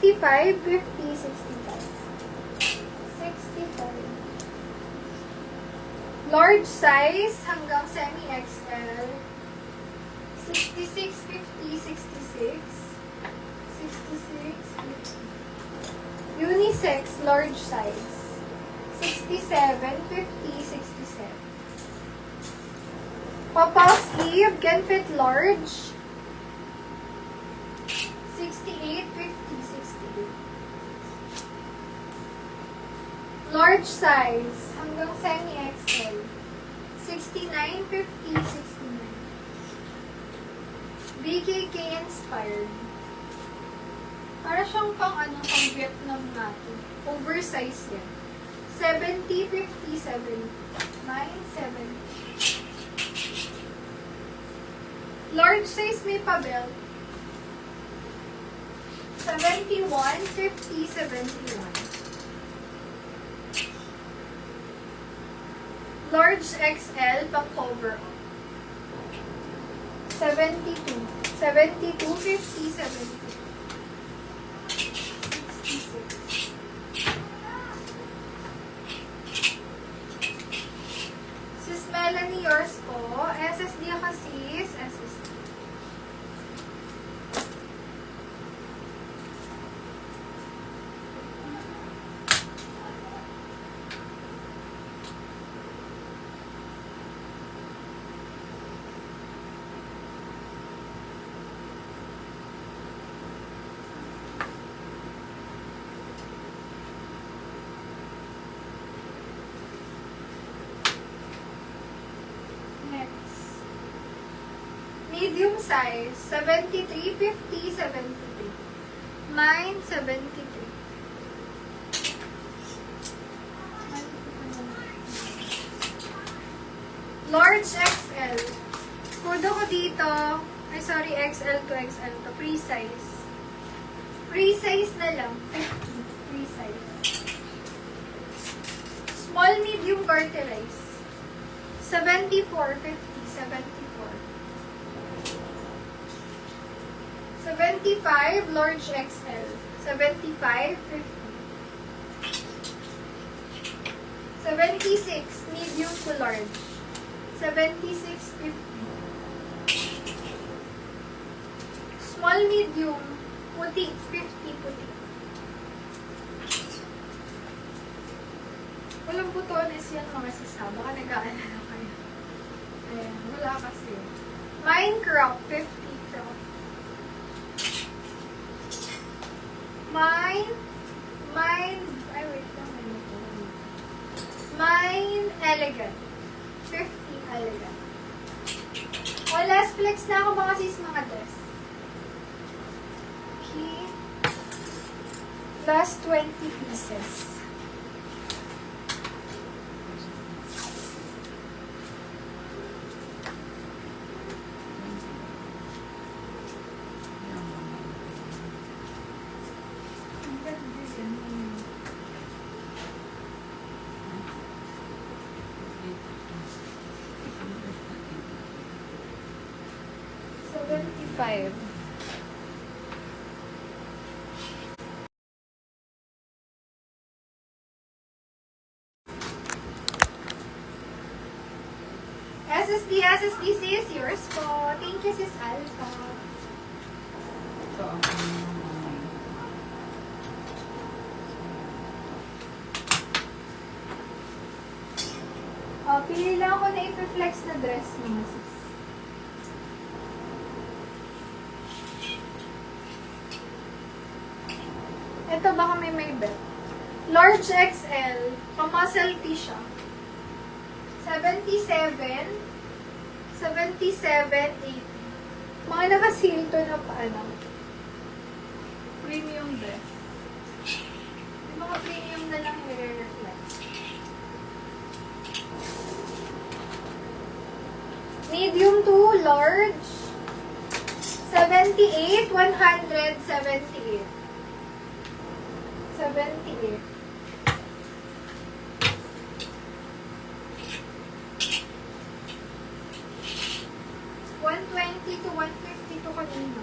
65, 50, 65. 65. Large size hanggang semi-XL. 66, 50, 66. 66, 50. Unisex, large size. 67, 50, 67. Papa sleeve, can fit large. 68, 50, 68. Large size, hanggang semi-XL. 69, 50, 69. BKK inspired. Para siyang pang Vietnam natin. Oversize yan. 70, 50, 70. 9, 70. Large size may pa-belt. 71, 50, 71. Large XL pang cover up. 72. 72, 50, 72. 66. Sis Melanie, yours po. SSD ka sis. SSD. Medium size, 73, 50, 73. Mine, 73. Large XL. Kudo ko dito. Ay, sorry, XL to XL to. Free size. Free size na lang. Free size. Small, medium, carterize. 74, 50, 74. 75, large XL. 75, 50. 76, medium to large. 76, 50. Small, medium, puti, 50, puti. Walang butones yan mga sisa. Baka nag-aalala kayo. Ayan, wala kasi. Mine crop, 50 crop. Mine, ay wait lang, mine elegant. 50 elegant. O, last flex na ako mga sis mga dress. Okay. Last 20 pieces. $75. SSD sis, yours po. Thank you sis Alpha. Pili lang ako na i-flex na dress mga sis. Ito baka may belt. Large XL, pa-muscle tee siya. 77, 80. Mga naka-seal to na paano. Premium dress. Yung mga premium na lang nire-reflect. Medium to large. 78, 178. 78. $120 to $152 kanina.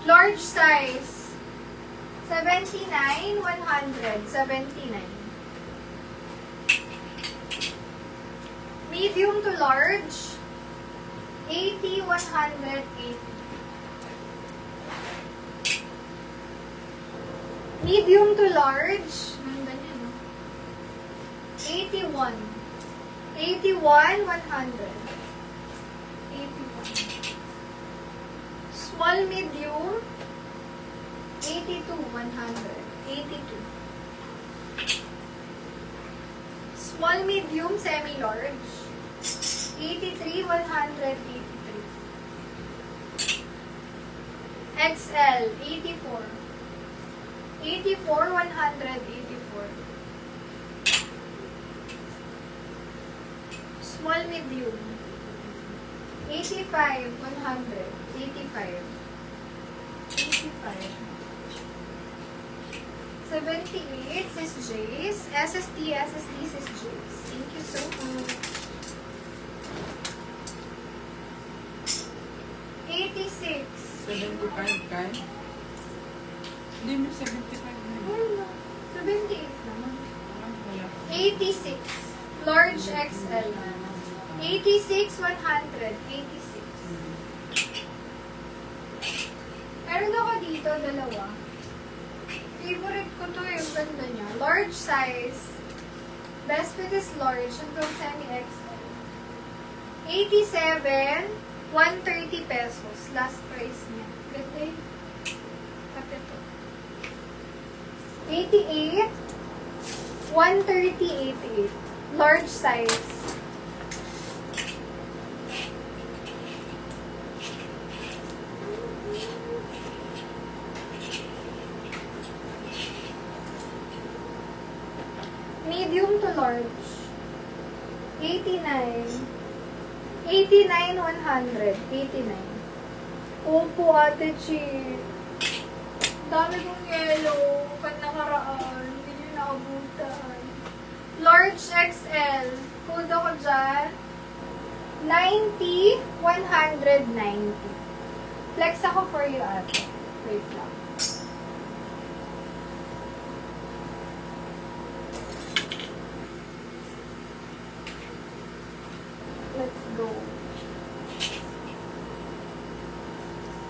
Large size. 79, 100. 79. Medium to large. 80, 180. Medium to large. Ganda niya, no? 81. 81, 100. 81. Small medium. 82, 100. 82. Small medium, semi-large. 83, 183. XL, 84. 84, 184. Small medium. 85, 100. 85. 85. 78, Sis Jace. SSD, Sis Jace. Thank you so much. 86. 75 ka? Hindi mo 75 na. Wala. 78 naman. Wala. 86. Large XL. 86, 100. 86. Meron ako dito, dalawa. Favorite ko to yung ganda niya. Large size. Best fit is large hanggang semi-XL. 87, 130 pesos. Last price niya. Ganda yun. Kapit to. 88, 130, 88. Large size. Medium to large. 89. 89, 100. 89. Opo, Ate Chi. Dami kong yellow. Pag nakaraan. Hindi nyo naabutan. Large XL. Code ako dyan. 90, 190. Flex ako for you, Ate. Wait lang. Let's go.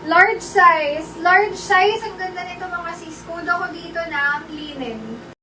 Large size. Large size. Ang ganda nito mga sis. Code ako dito ng linen.